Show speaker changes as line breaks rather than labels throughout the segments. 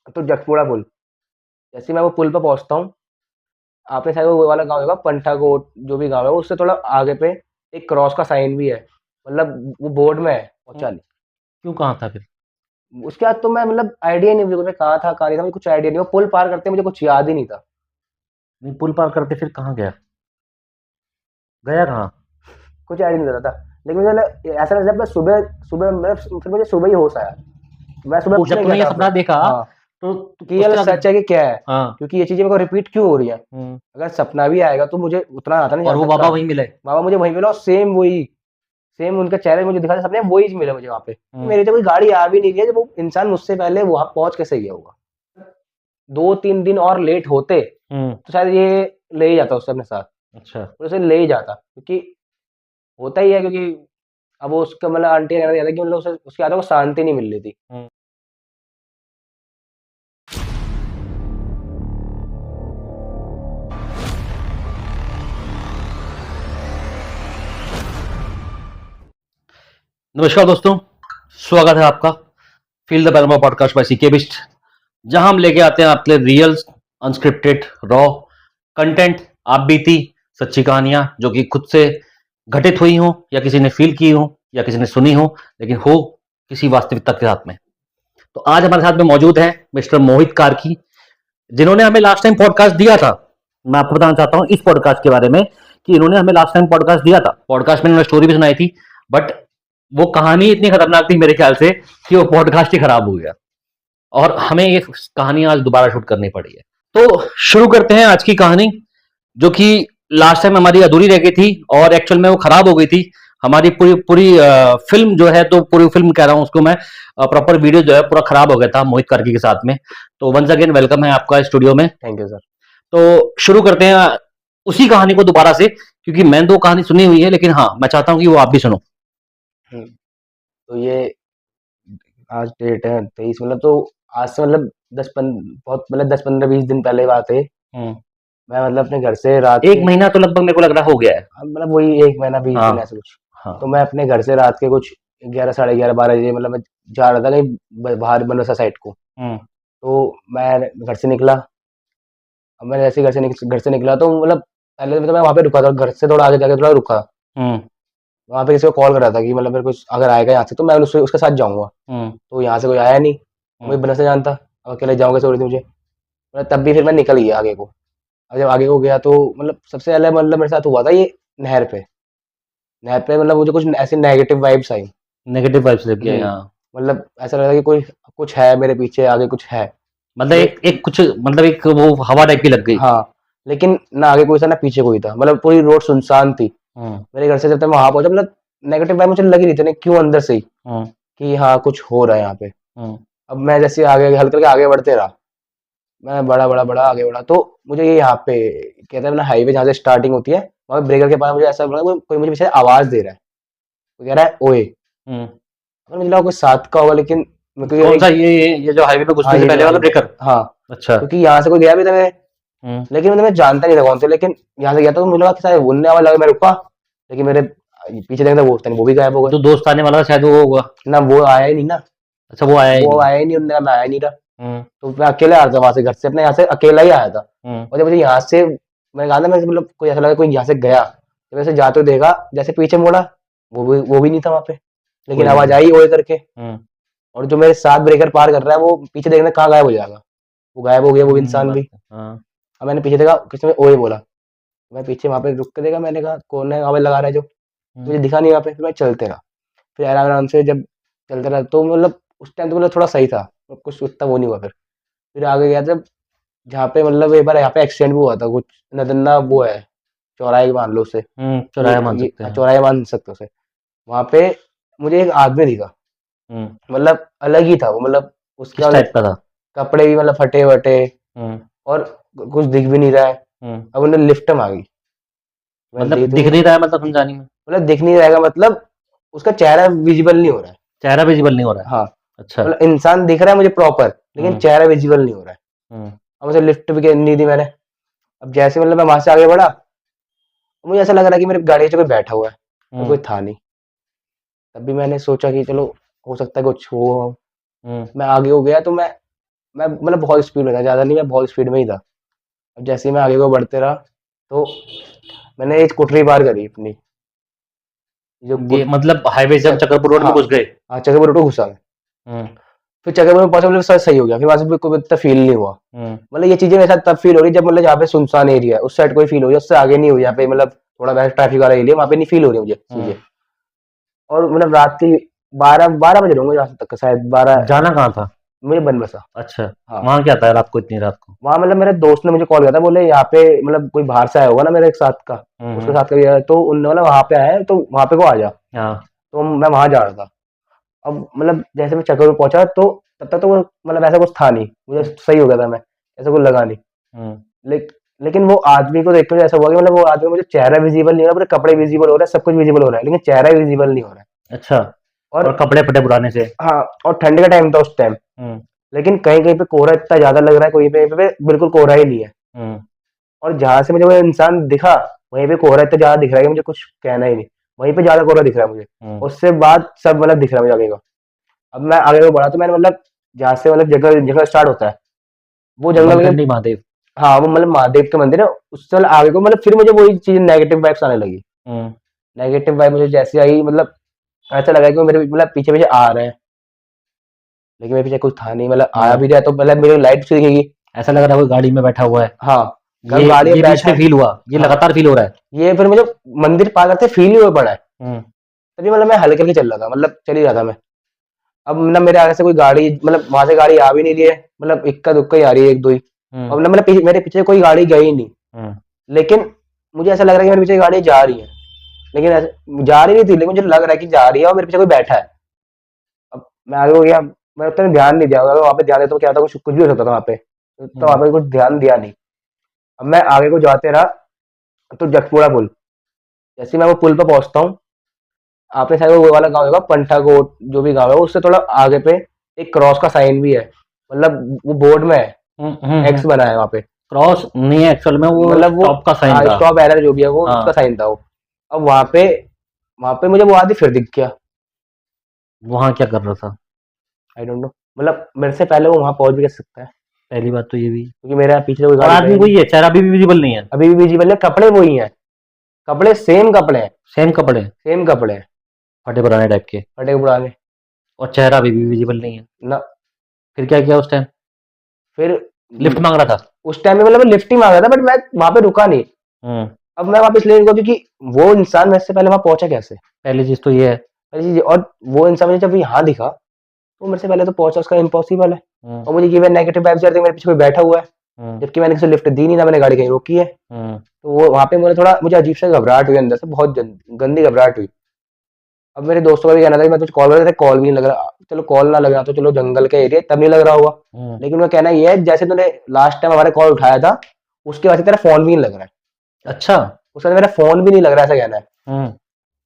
तो जखपुरा पुल, जैसे ही मैं वो पुल पे पहुंचता हूँ, आपने शायद वो वाला गाँव होगा पंठा कोट, जो भी गाँव है उससे थोड़ा आगे पे एक क्रॉस का साइन भी है, मतलब वो बोर्ड में है
हम्म,
पहुंचा।
क्यों, कहाँ था फिर?
उसके बाद तो मैं मतलब आइडिया नहीं, मुझे कहाँ था कहाँ नहीं था, मुझे कुछ आइडिया नहीं, वो पुल पार करते मुझे कुछ याद ही नहीं था।
नहीं, पुल पार करते फिर कहाँ गया? गया कहाँ?
कुछ आइडिया नहीं था। लेकिन मुझे ऐसा लगा जब मैं सुबह सुबह मैं फिर मुझे सुबह ही होश आया। मैं सुबह
जब
पूछने गया
तूने ये
था
सपना
आपसे।
देखा
हाँ,
तो
कि
उसके
ये
बाद?
सच है कि क्या है,
हाँ।
क्योंकि ये चीजें मेरे को रिपीट क्यों हो रही हैं।
हम्म।
अगर सपना भी आएगा तो मुझे उतना आता नहीं
और
जहाँ
वो
तक
बाबा
का।
वहीं मिले?
बाबा मुझे वहीं मिला और सेम वही, सेम उनका चेहरे मुझे दिखा था सपने में, वही मिला मुझे वहाँ पे।
हम्म।
मेरी तो कोई गाड़ी आ भी नहीं रही है, जब वो इंसान मुझसे पहले वहां पहुंच कैसे गया होगा। 2-3 दिन और लेट होते
हम्म।
तो शायद ये ले ही जाता उससे अपने साथ,
अच्छा।
उसे ले ही जाता, क्योंकि होता ही है, क्योंकि अब वो उसका मतलब आंटी ने कहता कि मतलब उसे उसकी आत्मा को शांति नहीं मिल रही थी।
हम्म। नमस्कार दोस्तों, स्वागत है आपका feel the paranormal podcast by CK Bisht, जहां हम लेके आते हैं आपके लिए रियल, अनस्क्रिप्टेड, रॉ कंटेंट, आप बीती सच्ची कहानियां जो कि खुद से घटित हुई हो या किसी ने फील की हो या किसी ने सुनी हो, लेकिन हो किसी वास्तविकता के साथ में। तो आज हमारे साथ में मौजूद है मिस्टर मोहित कार्की, जिन्होंने हमें लास्ट टाइम पॉडकास्ट दिया था। मैं आपको बताना चाहता हूं इस पॉडकास्ट के बारे में कि इन्होंने हमें लास्ट टाइम पॉडकास्ट दिया था। पॉडकास्ट में इन्होंने स्टोरी भी सुनाई थी, बट वो कहानी इतनी खतरनाक थी मेरे ख्याल से कि वो पॉडकास्ट ही खराब हो गया और हमें ये कहानी आज दोबारा शूट करनी पड़ी है। तो शुरू करते हैं आज की कहानी, जो कि लास्ट टाइम हमारी अधूरी रह गई थी और एक्चुअल में वो खराब हो गई थी। हमारी पूरी पूरी फिल्म जो है, तो पूरी फिल्म कह रहा हूं उसको मैं, प्रॉपर वीडियो जो है पूरा खराब हो गया था मोहित कार्की के साथ में। तो वंस अगेन वेलकम है आपका स्टूडियो में।
Thank you sir.
तो शुरू करते हैं उसी कहानी को दोबारा से, क्योंकि मैंने तो कहानी सुनी हुई है, लेकिन हाँ मैं चाहता हूं कि वो आप भी सुनो।
तो ये आज डेट है 23, मतलब तो आज से मतलब बहुत मतलब 10-15-20 दिन पहले की बात है।
हम्म।
मैं मतलब अपने घर से रात
एक
के,
महीना तो लगभग मेरे को लग रहा हो गया है।
मतलब वही 1 महीना 20 दिन
हाँ।
ऐसे कुछ।
हाँ।
तो मैं अपने घर से रात के कुछ 11, साढ़े 11, 12 बजे मतलब मैं जा रहा था कहीं बाहर बनसा साइड को।
हम्म।
तो मैं घर से निकला। अब मैं जैसे ही घर से निकला तो मतलब पहले तो मैं वहाँ पे रुका था, घर से थोड़ा आगे जाके थोड़ा रुका।
हम्म।
वहाँ पे किसी को कॉल करा था कि मतलब मेरे को अगर आएगा यहाँ से तो मैं उसके साथ जाऊंगा।
हम्म।
तो यहाँ से कोई आया नहीं, मुझे
हम्म।
बनसा जानता, अब अकेले जाऊंगा कैसे हो रही थी मुझे। मतलब तब भी फिर मैं निकल गया आगे को। अब जब आगे को गया तो मतलब सबसे पहले मतलब मेरे साथ हुआ था ये नहर पे। नहर पे मतलब मुझे कुछ ऐसी नेगेटिव वाइब्स आई।
नेगेटिव वाइब्स लग गया
हम्म,
यहाँ।
मतलब ऐसा लगा कि कोई कुछ है मेरे पीछे, आगे कुछ है।
मतलब
ले
एक एक कुछ, मतलब एक वो हवा टाइप की लग गई।
हाँ, लेकिन ना आगे कोई था ना पीछे कोई था, मतलब पूरी रोड सुनसान थी।
हम्म।
मेरे घर से जब तक मैं वहां पहुंचा, मतलब नेगेटिव वाइब मुझे लग ही रही थी ना क्यों अंदर से ही,
हम्म।
कि हाँ कुछ हो रहा है यहाँ पे।
हम्म।
अब मैं जैसे आगे हल्का हल्का आगे बढ़ते रहा, मैं बड़ा बड़ा बड़ा आगे बढ़ा तो मुझे ये यहाँ पे कहते हैं ना हाईवे जहाँ से स्टार्टिंग होती है, वहाँ पे ब्रेकर के पास मुझे ऐसा लगा कोई मुझे पीछे आवाज दे रहा है। वो कह रहा है ओए।
हम्म।
और मुझे लगा कोई साथ का होगा, लेकिन क्योंकि
कौन सा,
एक,
ये जो हाईवे पे
हाँ
घुसने से
ये जो
पहले वाला
हाईवे,
ब्रेकर?
हाँ,
अच्छा।
क्योंकि यहाँ से कोई गया भी था मैं,
हम्म।
लेकिन मतलब मैं जानता नहीं था कौन से, लेकिन यहाँ से गया था तो मुझे लगा कि शायद बोलने वाला लगा, मैं रुका। लेकिन मेरे पीछे देखा वो था नहीं, वो भी गायब हो गए।
जो दोस्त आने वाला था शायद वो होगा।
ना वो आया ही नहीं ना,
अच्छा, वो आया ही
वो
नहीं।
आया ही नहीं, उनने कहा मैं आया नहीं रहा।
हम्म।
तो मैं अकेला आ रहा था वहां से, घर से अपने यहाँ से अकेला ही आया था।
हम्म।
और जब मुझे यहाँ से, मैंने कहा ना मैं मतलब कोई ऐसा लगा कोई यहाँ से गया, तो वैसे जाते हुए देखा, जैसे पीछे मुड़ा, वो भी नहीं था वहां पे। लेकिन
कोई भी
आवाज
नहीं।
आई ओए करके।
हम्म।
और जो मेरे साथ ब्रेकर पार कर रहा है वो पीछे देखने कहाँ गायब हो जाएगा, वो गायब हो गया वो इंसान
बात
भी।
है। हाँ।
अब मैंने पीछे देखा, किसी ने ओए बोला। मैं पीछे वहां पे रुक के देखा, मैंने कहा कौन है आवाज लगा रहा है जो,
हम्म।
मुझे दिखा नहीं वहां पे। फिर मैं चलते रहा, फिर आराम आराम से जब चलते रहा तो मतलब उस टाइम तो मतलब थोड़ा सही था, कुछ उतना वो नहीं हुआ। फिर आगे गया जब, जहाँ पे मतलब एक बार यहाँ पे एक्सीडेंट भी हुआ था कुछ, नदन्ना वो है, चौराहे मान लो उसे,
चौराहे मान
ये
सकते हैं।
चौराहे मान सकते हो उसे। वहां पे मुझे एक आदमी दिखा,
हम्म।
मतलब अलग ही था वो, मतलब उसका
किस टाइप
मतलब
का था?
कपड़े भी मतलब फटे वटे,
हम्म।
और कुछ दिख भी नहीं रहा है।
हम्म।
अब उन्हें लिफ्ट मांगी, मैंने
मतलब
दी तो
दिख
नहीं,
नहीं रहा है, मतलब समझानी में?
मतलब दिख नहीं रहेगा मतलब उसका चेहरा विजिबल नहीं हो रहा है।
चेहरा विजिबल नहीं हो रहा है?
हाँ,
अच्छा।
मतलब इंसान दिख रहा है मुझे प्रॉपर, लेकिन
हम्म।
चेहरा विजिबल नहीं हो रहा है।
हम्म।
अब मुझे लिफ्ट भी नहीं दी मैंने। अब जैसे मतलब मैं वहां से आगे बढ़ा, मुझे ऐसा लग रहा है कि मेरे गाड़ी में कोई बैठा हुआ है, पर
हम्म।
कोई था नहीं। तब भी मैंने सोचा कि चलो हो सकता है कुछ हो।
हम्म।
मैं आगे हो गया तो मैं मैं मतलब बहुत स्पीड में था, ज़्यादा नहीं, मैं बहुत स्पीड में ही था। अब जैसे ही मैं आगे को बढ़ते रहा, तो मैंने एक कुटरी पार करी अपनी, जो
ये
कुट
मतलब हाईवे से हम
चक
चक्रपुर रोड में
हाँ,
घुस गए।
हाँ, चक्रपुर रोड को घुसा मैं।
हम्म।
फिर चक्रपुर में पहुँचा, मतलब सब सही हो गया, फिर वहाँ से भी कोई इतना फ़ील नहीं हुआ।
हम्म।
मतलब ये चीज़ें मेरे साथ तब फ़ील हो रही है जब मतलब यहाँ पे सुनसान एरिया है, उस साइड कोई फ़ील हो रही है, उससे आगे नहीं हुई, यहाँ पे मतलब थोड़ा वैसा ट्रैफिक वाला एरिया, वहाँ पे नहीं फ़ील हो रही मुझे
हम्म।
चीज़ें। और मतलब रात के 12 बज रहे होंगे यहाँ तक, शायद 12।
जाना कहाँ था?
मुझे बनबसा।
अच्छा।
हाँ,
वहां क्या था यार आपको इतनी रात को?
वहाँ मतलब मेरे दोस्त ने मुझे कॉल किया था, बोले यहाँ पे मतलब कोई बाहर से आया होगा ना मेरे एक साथ का, उसके
हम्म।
साथ का भी आया, तो उनने बोला वहाँ पे आया है, तो वहाँ पे को आ जा।
हाँ।
तो मैं वहाँ जा रहा था। अब मतलब जैसे मैं चक्कर में पहुंचा, तो तब तक तो वो मतलब ऐसा कुछ था नहीं, मुझे
हम्म।
सही हो गया था मैं, ऐसा कुछ लगा नहीं।
हम्म।
लेकिन वो आदमी को देख के मुझे ऐसा हुआ कि मतलब वो आदमी, मुझे चेहरा विजिबल नहीं हो रहा, पूरे कपड़े विजिबल हो रहे हैं, सब कुछ विजिबल हो रहा है, लेकिन चेहरा विजिबल नहीं हो रहा है।
अच्छा।
और
और कपड़े फटे पुराने से?
हाँ, और ठंड का टाइम था उस टाइम,
हम्म।
लेकिन कहीं कहीं पे कोहरा इतना ज्यादा लग रहा है, कोई पे बिल्कुल कोहरा ही नहीं है।
हम्म।
और जहां से मुझे वो इंसान दिखा, वहीं पे कोहरा इतना ज्यादा दिख रहा है कि मुझे कुछ कहना ही नहीं। वहीं पे ज्यादा कोहरा दिख रहा है मुझे,
हम्म।
उससे बाद सब मतलब दिख रहा है मुझे आगे का। अब मैं आगे को बढ़ा, तो मैंने मतलब जहाँ से मतलब जगह जगह स्टार्ट होता है, वो जंगल के,
मणिकर्णी महादेव?
हाँ, वो मतलब महादेव का मंदिर है, उससे मतलब आगे को मतलब फिर मुझे वही चीज नेगेटिव वाइब्स आने लगी।
हम्म।
नेगेटिव वाइब मुझे जैसे आई, मतलब ऐसा लगा कि वो मेरे मतलब पीछे पीछे आ रहे हैं, लेकिन मेरे पीछे कुछ था नहीं, मतलब आया
हम्म।
भी जाए तो मतलब मेरी लाइट से दिखेगी।
ऐसा लग रहा है कोई गाड़ी में बैठा हुआ है।
हाँ, कल
ये
गाड़ी में
ये बीच
बैठा
में
है।
फील हुआ, ये
हाँ,
लगातार फील हो रहा है?
ये फिर मुझे मंदिर पार करते फील ही हुआ पड़ा है।
हम्म।
तभी मतलब मैं हल्के हल्के चल रहा था, मतलब चल ही रहा था मैं। अब ना मेरे आगे से कोई गाड़ी, मतलब वहां से गाड़ी आ भी नहीं रही है, मतलब इक्का दुक्का ही आ रही है, एक दो ही।
हम्म।
और मतलब मेरे पीछे कोई गाड़ी गई नहीं,
हम्म।
लेकिन मुझे ऐसा लग रहा है कि मेरे पीछे गाड़ी जा रही है, लेकिन जा रही नहीं थी, लेकिन मुझे लग रहा है कि जा रही है और मेरे पीछे कोई बैठा है। अब मैं आगे हो गया, मैं उतना ध्यान नहीं दिया, अगर वहां पे ध्यान देता तो क्या था, कुछ भी हो सकता था वहां पे, तो वहां
हम्म।
पे कुछ ध्यान दिया नहीं। अब मैं आगे को जाते रहा, तो जटपुड़ा पुल, जैसे ही मैं वो पुल पर पहुंचता हूँ, आपने शायद वो वाला गाँव होगा पंठा कोट, जो भी गाँव है, उससे थोड़ा आगे पे एक क्रॉस का साइन भी है, मतलब वो बोर्ड में है,
हम्म।
एक्स बना है वहां पे।
क्रॉस नहीं है एक्चुअल में, वो
मतलब वो,
स्टॉप का साइन
हाँ,
था।
स्टॉप एरर जो भी है, वो उसका
हाँ।
साइन था वो। अब वहां पे मुझे वो आदमी फिर दिख गया।
वहां क्या कर रहा था?
आई डोंट नो, मतलब मेरे से पहले वो वहां पहुंच भी कैसे सकता है,
पहली बात तो ये भी।
क्योंकि मेरे पीछे से कोई
और
गाड़ी
आदमी
गई नहीं।
वही है, चेहरा भी विजिबल नहीं है?
अभी भी विजिबल है, कपड़े वही हैं, कपड़े सेम कपड़े हैं,
सेम कपड़े?
सेम कपड़े हैं,
फटे पुराने टाइप के?
फटे पुराने।
और चेहरा भी विजिबल नहीं है?
ना,
फिर क्या किया उस टाइम?
फिर
लिफ्ट मांग रहा था?
उस टाइम में मतलब मैं लिफ्ट ही मांग रहा था, बट मैं वहां पे रुका नहीं।
हम्म।
अब मैं वापस ले रुका, क्योंकि वो इंसान मेरे से पहले वहां पहुंचा कैसे,
पहली चीज तो ये है।
पहली चीज़। और वो इंसान मुझे जब यहाँ दिखा, तो मेरे से पहले तो पहुंचा, उसका इम्पॉसिबल है।
हम्म।
और मुझे ये नेगेटिव वाइब्स आ रही थी, मेरे पीछे कोई बैठा हुआ है,
हम्म।
जबकि मैंने किसी लिफ्ट दी नहीं, ना मैंने गाड़ी कहीं रोकी है।
हम्म।
तो वो वहां पे मुझे अजीब से घबराहट हुई, अंदर से बहुत गंदी घबराहट हुई। अब मेरे दोस्तों का भी कहना था कि मैं तुझे कॉल कर रहा था, कॉल भी नहीं लग रहा, चलो कॉल ना लग रहा तो चलो, जंगल का एरिया तब नहीं लग रहा होगा।
हम्म।
लेकिन उनका कहना ये है, जैसे तूने लास्ट टाइम हमारे कॉल उठाया था, उसके बाद से तेरा फोन भी नहीं लग रहा है,
अच्छा।
उसके बाद मेरा फोन भी नहीं लग रहा है, ऐसा कहना है।
हम्म।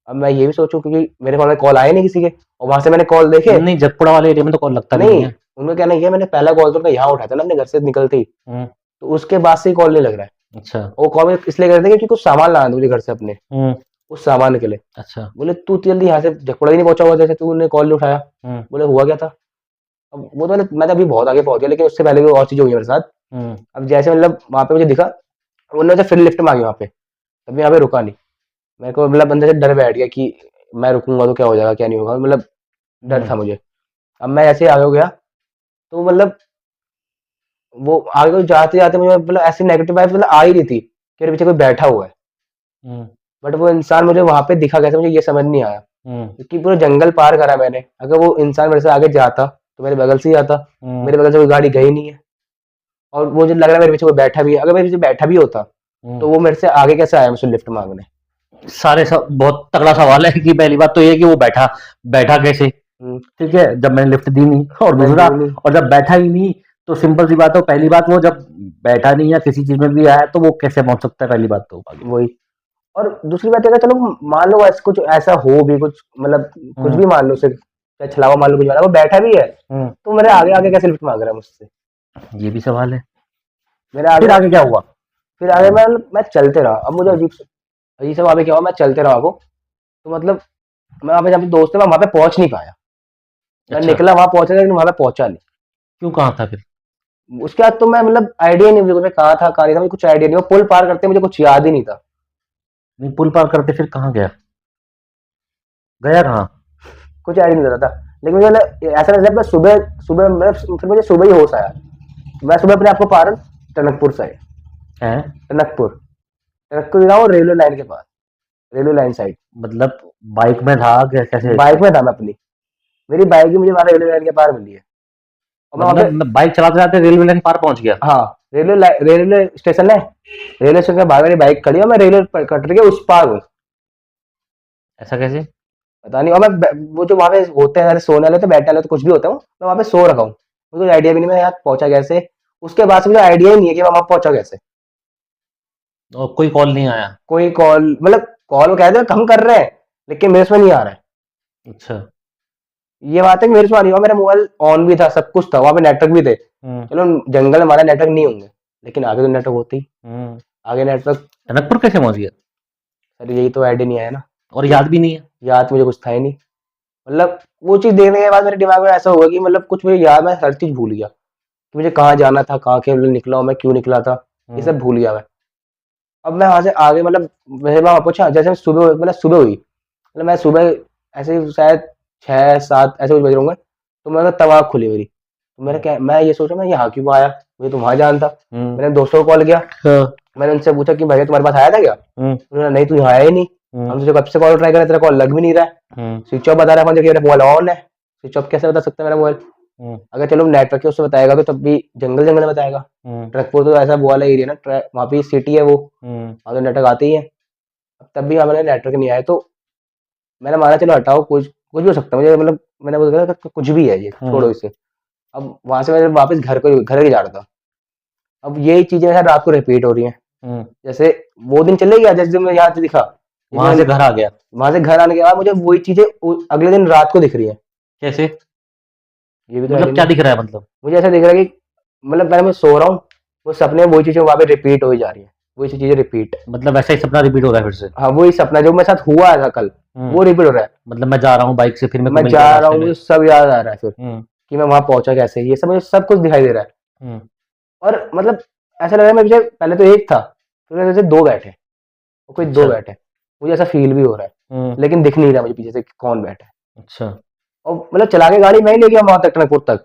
अब मैं ये भी सोचूं, क्योंकि मेरे फोन में कॉल आए नहीं किसी के, और वहां से मैंने कॉल देखे।
नहीं, जटपुड़ा वाले एरिया में तो कॉल लगता भी नहीं
नहीं,
है।
उनका कहना ये है, मैंने पहला कॉल तो उनका यहाँ उठाया था ना अपने घर से निकलते ही,
हम्म।
तो उसके बाद से कॉल नहीं लग रहा है।
अच्छा।
वो कॉल इसलिए करते हैं क्योंकि कुछ सामान लाना था मुझे घर से अपने,
हम्म।
उस सामान के लिए।
अच्छा।
बोले तू जल्दी यहाँ से झकपड़ा ही नहीं पहुंचा हुआ, जैसे तूने कॉल नहीं उठाया।
हम्म।
बोले हुआ क्या था। अब वो तो मैं तो अभी बहुत आगे पहुंच गया, लेकिन उससे पहले भी और चीज हुई है मेरे साथ।
हम्म।
अब जैसे मतलब वहां पे मुझे दिखा, उन्होंने फिर लिफ्ट मांगी वहां पे, तभी यहाँ पे रुका नहीं। मेरे को मतलब अंदर से डर बैठ गया कि मैं रुकूंगा तो क्या हो जाएगा, क्या नहीं होगा, मतलब डर
हम्म।
था मुझे। अब मैं ऐसे आगे हो गया, तो मतलब वो आगे को जाते जाते मुझे मतलब ऐसी नेगेटिव वाइब मतलब आ ही रही थी कि मेरे पीछे कोई बैठा हुआ है।
हम्म।
बट वो इंसान मुझे वहां पे दिखा कैसे, मुझे ये समझ नहीं आया,
हम्म।
क्योंकि पूरा जंगल पार करा मैंने। अगर वो इंसान मेरे से आगे जाता, तो मेरे बगल से ही आता।
हम्म।
मेरे बगल से कोई गाड़ी गई नहीं है, और मुझे लग रहा है मेरे पीछे कोई बैठा भी है। अगर मेरे पीछे बैठा भी होता,
हम्म।
तो वो मेरे से आगे कैसे आया मुझसे लिफ्ट मांगने।
सारे सब बहुत तगड़ा सवाल है कि पहली बात तो ये है कि वो बैठा बैठा कैसे?
हम्म,
ठीक है, जब मैंने लिफ्ट दी नहीं, और
मैं
दूसरा,
दी नहीं।
और जब बैठा ही नहीं, तो सिंपल सी बात है, पहली बात वो जब बैठा नहीं या किसी चीज में भी आया तो वो कैसे पहुंच सकता है, पहली बात तो आगे।
वही। और दूसरी बात है, चलो मान लो ऐसा कुछ ऐसा हो भी, कुछ मतलब कुछ
हम्म।
भी मान लो, सिर्फ चाहे छलावा मान लो, कुछ मान लो, वो बैठा भी है,
हम्म।
तो मेरे आगे आगे कैसे लिफ्ट मांग रहा है मुझसे,
ये भी सवाल है।
मेरे
फिर
आगे।
आगे क्या हुआ?
फिर आगे मैं चलते रहा। अब मुझे अजीब से वहां पे क्या हुआ, मैं चलते रहा आगो, तो मतलब मैं वहां पे जहाँ पे दोस्त है, मैं वहां पे पहुंच नहीं पाया। मैं
अच्छा।
निकला, वहां पहुंचा, लेकिन वहां पे पहुंचा नहीं।
क्यों, कहाँ था फिर?
उसके बाद तो मैं मतलब आइडिया नहीं, मुझे मैं कहाँ था कहाँ नहीं था, मुझे कुछ आइडिया नहीं। वो पुल पार करते मुझे कुछ याद ही नहीं था।
नहीं, पुल पार करते फिर कहाँ गया? गया कहाँ?
कुछ आइडिया नहीं था। लेकिन मुझे ऐसा लगा मैं सुबह सुबह मतलब फिर मुझे सुबह ही होश आया। मैं सुबह अपने आपको पा रहा हूँ टनकपुर से,
है?
टनकपुर टनकपुर रहा हूँ रेलवे लाइन के पास, रेलवे लाइन साइड।
मतलब बाइक में था कैसे?
बाइक में था मैं अपनी, मेरी बाइक ही मुझे वहाँ रेलवे लाइन के पार मिली है। और मैं वहाँ
मतलब
पे,
मैं बाइक चलाते चलाते रेलवे लाइन पार पहुंच गया?
हाँ रेलवे स्टेशन है, रेलवे स्टेशन के बाहर मेरी बाइक खड़ी है, मैं रेलवे कट के उस पार हूँ।
ऐसा कैसे?
पता नहीं। और वो जो वहाँ पे होते हैं सारे सोने वाले तो बैठने वाले तो कुछ भी होता हूँ, मैं वहाँ पे सो रखा हूँ, मुझे कोई आइडिया भी नहीं मैं यहाँ पहुंचा कैसे। उसके बाद से मुझे आइडिया ही नहीं है कि मैं वहाँ पहुंचा कैसे।
और कोई कॉल नहीं आया?
कोई कॉल मतलब कॉल वो कहते हैं हम कर रहे हैं, लेकिन मेरे उसमें नहीं आ रहा है।
अच्छा।
ये बात है कि मेरे उसमें आ नहीं हुआ, मेरा मोबाइल ऑन भी था, सब कुछ था, वहाँ पे नेटवर्क भी थे।
हम्म।
चलो जंगल में हमारा नेटवर्क नहीं होंगे, लेकिन आगे तो नेटवर्क होते ही,
हम्म।
आगे नेटवर्क।
टनकपुर कैसे पहुंच गया?
सर यही तो आइडिया नहीं आया ना।
और याद भी नहीं है?
याद मुझे कुछ था ही नहीं। मतलब वो चीज देखने के बाद मेरे दिमाग में ऐसा हुआ कि मतलब कुछ मुझे याद, मैं हर चीज भूल गया कि मुझे कहाँ जाना था, कहाँ के लिए निकला हूँ मैं, क्यों निकला था, ये सब भूल गया मैं। अब मैं वहां से आगे मतलब मेरे वहां पूछा जैसे सुबह मतलब सुबह हुई, मतलब मैं सुबह ऐसे ही शायद 6-7 ऐसे कुछ बज रहे होंगे, तो मैंने तब आँख खुली मेरी। तो मैंने क्या, मैं ये सोचा मैं यहाँ क्यों आया, मुझे तो वहां जाना था। मैंने दोस्तों को कॉल किया,
हाँ।
मैंने उनसे पूछा कि भैया तुम्हारे पास आया था क्या। उन्होंने नहीं तू यहाँ आया ही नहीं, हम तुझे कब से कॉल ट्राई कर रहे हैं, तेरा कॉल लग भी नहीं रहा है, स्विच ऑफ बता रहा है फोन, जबकि मेरा मोबाइल ऑन है। स्विच ऑफ कैसे बता सकता है मेरा मोबाइल। अगर चलो नेटवर्क के उससे बताएगा तो तब भी जंगल जंगल में बताएगा। ट्रकपुर तो ऐसा वो वाला एरिया ना, वहाँ पे सिटी है वो, वहाँ तो नेटवर्क आते ही है। अब तब भी हमारे नेटवर्क नहीं आया, तो मैंने माना चलो हटाओ, कुछ कुछ भी हो सकता है मुझे, मतलब मैंने बोला कि कुछ भी है ये, छोड़ो इसे। अब वहां से मैं वापस घर ही जा रहा था। अब यही चीजें मेरे साथ रात को रिपीट हो रही हैं। जैसे वो दिन चले गया, जैसे दिन मैं यहाँ से दिखा,
वहां से घर आ गया?
वहां से घर आने के बाद मुझे वही चीजें अगले दिन रात को दिख रही है।
कैसे?
ये भी तो
मतलब क्या दिख रहा है मतलब?
मुझे ऐसा दिख रहा है कि मतलब पहले मैं सो रहा हूँ, वो सपने में वही चीजें वहां पे रिपीट हो ही जा रही है, वही चीजें रिपीट।
मतलब वैसा ही सपना रिपीट हो रहा है फिर से?
हाँ वही सपना जो मेरे साथ हुआ था कल, वो रिपीट हो रहा है।
मतलब मैं जा रहा हूँ बाइक से, फिर मेरे को
मैं
मिल
जा
गया
रहा
रास्ते
हूँ,
में।
मुझे सब याद आ रहा है फिर
हम्म।
कि मैं वहां पहुंचा कैसे, ये सब मुझे सब कुछ दिखाई दे रहा है।
हम्म।
और मतलब ऐसा लग रहा है मैं पीछे पहले तो एक था, फिर मेरे पीछे दो बैठे, और कोई दो
अच्छा।
बैठे, मुझे ऐसा फील भी हो रहा है, लेकिन दिख नहीं रहा मुझे पीछे से कि कौन बैठा है।
अच्छा।
और मतलब चला के गाड़ी मैं ही ले गया वहां तक, टनकपुर तक।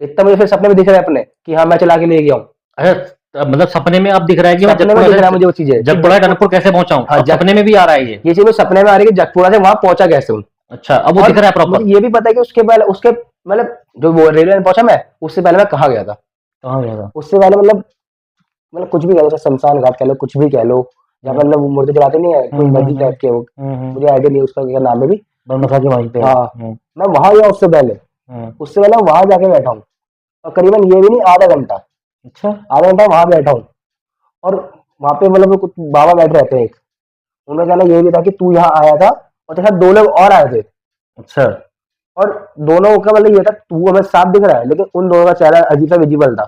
इतना मुझे फिर सपने में दिख रहा है अपने कि हाँ मैं चला के ले गया हूँ।
अच्छा, मतलब सपने में अब दिख रहा है कि मैं
सपने में दिख रहा है मुझे वो चीजें कि
जगपुरा टनकपुर कैसे पहुंचा हूँ,
हाँ
अब सपने में भी आ रहा है ये?
चीज मुझे सपने में आ रही है कि जगपुरा से वहां पहुंचा कैसे हूँ।
अच्छा, अब वो
और
दिख रहा है प्रॉपर?
मुझे ये भी पता है कि उसके पहले उसके मतलब जो वो रेलवे में पहुंचा मैं, उससे पहले मैं कहाँ गया था।
कहाँ गया था?
उससे पहले मतलब कुछ भी कह लो, जैसे शमशान घाट कह लो, कुछ भी कह लो, जहाँ पर मतलब मुर्दे जलाते नहीं है, कोई मस्जिद टाइप के वो, मुझे आइडिया नहीं है उसका क्या नाम है भी।
बरमसा के वहीं पे है।
हाँ मैं वहां गया उससे पहले वहां जाके बैठा हूँ, और करीबन ये भी नहीं आधा घंटा,
अच्छा।
आधा घंटा वहां बैठा हूँ। और वहां पे मतलब कुछ बाबा बैठ रहते हैं एक, उन्होंने कहना ये भी था कि तू यहाँ आया था और तेरे साथ दो लोग और आए थे।
अच्छा।
और दोनों का मतलब ये था, तू हमें साफ दिख रहा है लेकिन उन दोनों का चेहरा अजीब सा विजिबल था।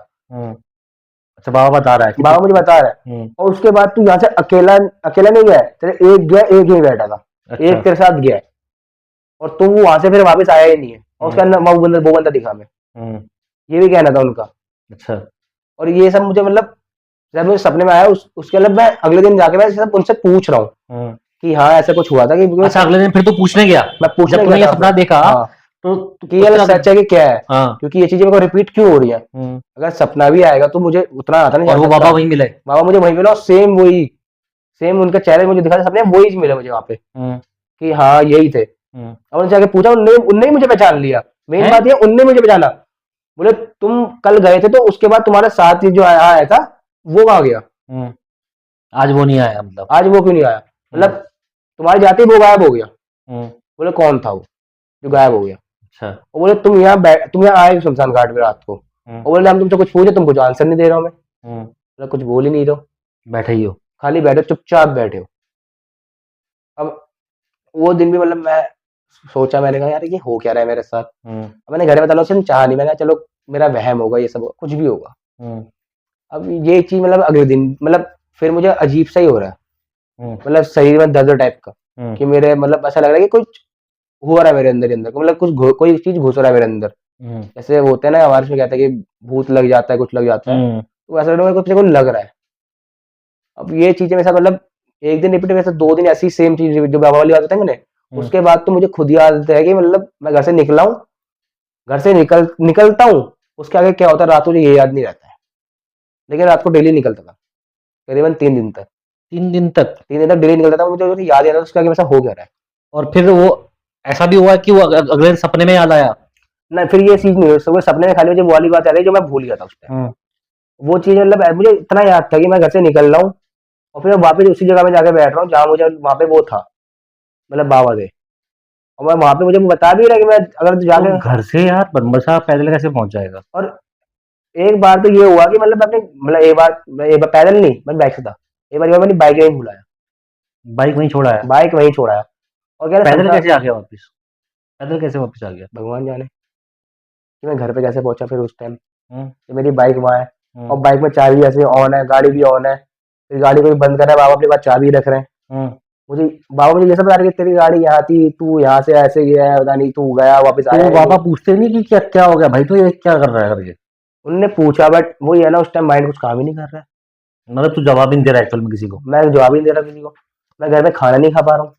अच्छा, बाबा बता रहा है कि
बाबा मुझे बता रहा है। और उसके बाद तू यहाँ से अकेला अकेला नहीं गया है, तेरे एक गया, एक ही बैठा था।
अच्छा।
एक तेरे साथ गया है, और तू वहां से फिर वापस आया ही नहीं है, और उसके अंदर वो बंदा दिखा हमें, ये भी कहना था उनका।
अच्छा।
और ये सब मुझे मतलब जब मुझे सपने में आया, उसके मतलब मैं अगले दिन जाके मैं सब उनसे पूछ रहा हूँ कि हाँ ऐसा कुछ हुआ था कि
अच्छा, अगले दिन फिर तो पूछने गया?
मैं पूछने
जब तूने ये
गया था
सपना देखा
हाँ,
तो
कि ये सच है कि क्या है,
हाँ।
क्योंकि ये चीजें मेरे को रिपीट क्यों हो रही है। अगर सपना भी आएगा तो मुझे उतना आता नहीं
और
जा
वो
सकता।
बाबा वहीं मिले?
बाबा मुझे वहीं मिला, और सेम वही, सेम उनका चेहरे मुझे दिखा था सपने में, वही मिला मुझे वहां पे कि हाँ यही थे। अब उनसे जाके पूछा, उनने उनने ही मुझे पहचान लिया। मेन बात ये, उनने मुझे पहचाना, बोले तुम कल गए थे तो उसके बाद तुम्हारे साथ ही जो आया था वो कहाँ गया,
आज वो नहीं आया? मतलब
आज वो क्यों नहीं आया, मतलब तुम्हारे जाते ही वो गायब हो गया। बोले कौन था वो जो गायब हो गया।
अच्छा।
और बोले तुम यहाँ आए शमशान घाट में रात को, और बोले हम तुमसे कुछ पूछे, तुम कुछ आंसर नहीं दे रहा हूँ मैं, बोला कुछ बोल ही नहीं रहा हूँ,
बैठे ही हो,
खाली बैठे चुपचाप बैठे हो। अब वो दिन भी मतलब मैं सोचा, मैंने कहा यार ये हो क्या रहा है मेरे साथ। अब मैंने घर में बताना उसने चाह नहीं, मैंने कहा चलो मेरा वहम होगा, ये सब होगा, कुछ भी होगा। अब ये चीज मतलब अगले दिन मतलब फिर मुझे अजीब सा ही हो रहा है, मतलब शरीर में दर्द टाइप का, कि मेरे मतलब ऐसा लग रहा है कि कुछ हो रहा है मेरे अंदर ही अंदर, मतलब कोई चीज घुस रहा है मेरे अंदर, जैसे वो होते हैं ना हमारे में कहते हैं कि भूत लग जाता है, कुछ लग जाता है, तो ऐसा मेरे को कुछ को लग रहा है। अब ये चीजें मेरे साथ मतलब एक दिन रिपीट, वैसे 2 दिन ऐसी सेम चीज जो बाबा वाली आदत है ना, उसके बाद तो मुझे खुद ही आदत है कि मतलब मैं घर से निकला हूँ, घर से निकलता हूँ, उसके आगे क्या होता है रात को मुझे ये याद नहीं रहता है। लेकिन रात को डेली निकलता था, करीबन 3 दिन तक।
3 दिन तक?
3 दिन तक डेली निकलता था, मुझे याद नहीं रहता उसके आगे मेरे साथ हो क्या रहा है।
और फिर वो ऐसा भी हुआ कि वो अगले दिन सपने में याद आया?
ना, फिर ये चीज नहीं हुई, सुबह सपने में खाली मुझे वो वाली बात आ रही जो मैं भूल गया था उस टाइम। वो चीज मतलब मुझे इतना याद था कि मैं घर से निकल रहा हूँ और फिर मैं वापस उसी जगह में जाके बैठ रहा हूँ जहाँ मुझे वहां पे वो था, मतलब बाबा थे। और मैं वहां पे, मुझे बता भी रहा कि मैं अगर
तो
जाके,
घर से यार बरमसा पैदल कैसे पहुंच जाएगा?
और एक बार तो ये हुआ कि मतलब अपने मतलब एक बार पैदल नहीं, मैं बाइक से था। एक बार मैंने बाइक नहीं भुलाया,
बाइक वहीं छोड़ा है?
बाइक वहीं छोड़ा है। और कह रहे
पैदल
संसार,
कैसे आ गया वापस? पैदल कैसे वापस आ गया?
भगवान जाने कि मैं घर पे कैसे पहुंचा फिर उस टाइम।
हम्म
कि मेरी बाइक वहां है और
हम्म
बाइक में चाबी ऐसे ऑन है, गाड़ी भी ऑन है, फिर गाड़ी को भी बंद कर रहा है, बाबा अपने पास चाबी रख रहे हैं।
हम्म
मुझे बाबा मुझे ये सब बता रहे कि तेरी गाड़ी यहाँ थी, तू यहाँ से ऐसे गया है, पता नहीं तू गया वापस
तो
आया
वो
ही
पापा
नहीं।
पूछते नहीं कि क्या क्या हो गया भाई, तो ये क्या कर रहा है करके?
उनने पूछा बट वो ये है ना, उस टाइम माइंड कुछ काम ही नहीं कर रहा है।
मतलब तू जवाब ही नहीं दे रहा एक्चुअल में किसी को?
मैं जवाब ही नहीं दे रहा किसी को, मैं घर में खाना नहीं खा पा रहा हूँ।